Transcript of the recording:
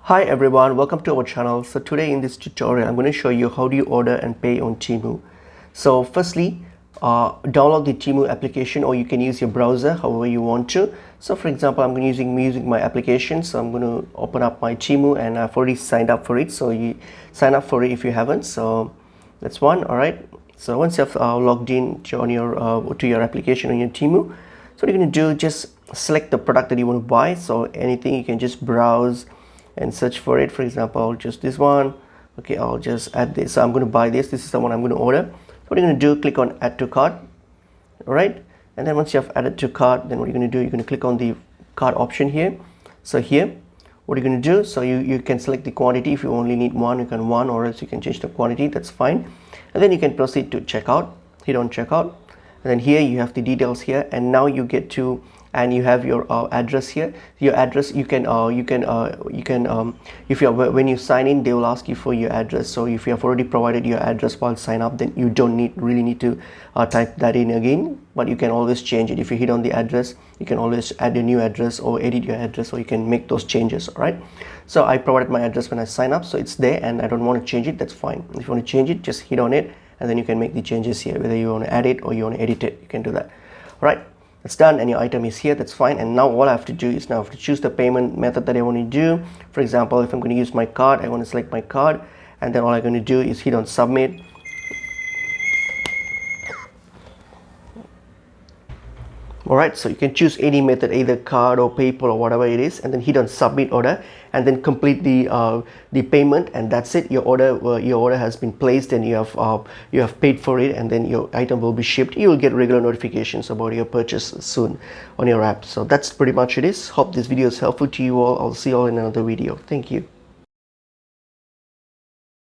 Hi everyone, welcome to our channel. So today in this tutorial I'm going to show you how do you order and pay on Temu. So firstly, download the Temu application, or you can use your browser however you want to. So for example, I'm using my application, so I'm going to open up my Temu, and I've already signed up for it. So you sign up for it if you haven't. So that's one. All right, so once you've logged in to your application on your Temu, so what you're going to do, just select the product that you want to buy. So anything, you can just browse and search for it. For example, just this one. Okay, I'll just add this. So I'm going to buy this is the one I'm going to order. So what you're going to do, click on add to cart. All right, and then once you have added to cart, then what you're going to do, you're going to click on the cart option here. So here, what you're going to do, so you can select the quantity. If you only need one, you can one, or else you can change the quantity, that's fine. And then you can proceed to checkout. Hit on checkout, and then here you have the details here, and now you get to, and you have your address here. Your address, you can if you're, when you sign in, they will ask you for your address. So if you have already provided your address while sign up, then you don't really need to type that in again, but you can always change it. If you hit on the address, you can always add a new address or edit your address, or you can make those changes. All right, so I provided my address when I sign up, so it's there, and I don't want to change it. That's fine. If you want to change it, just hit on it, and then you can make the changes here. Whether you want to add it or you want to edit it, you can do that. All right, it's done, and your item is here. That's fine. And now all I have to do is now I have to choose the payment method that I want to do. For example, if I'm going to use my card, I want to select my card, and then all I'm going to do is hit on submit. Alright, so you can choose any method, either card or PayPal or whatever it is, and then hit on submit order, and then complete the payment, and that's it. Your order has been placed, and you have paid for it, and then your item will be shipped. You will get regular notifications about your purchase soon on your app. So that's pretty much it is. Hope this video is helpful to you all. I'll see you all in another video. Thank you.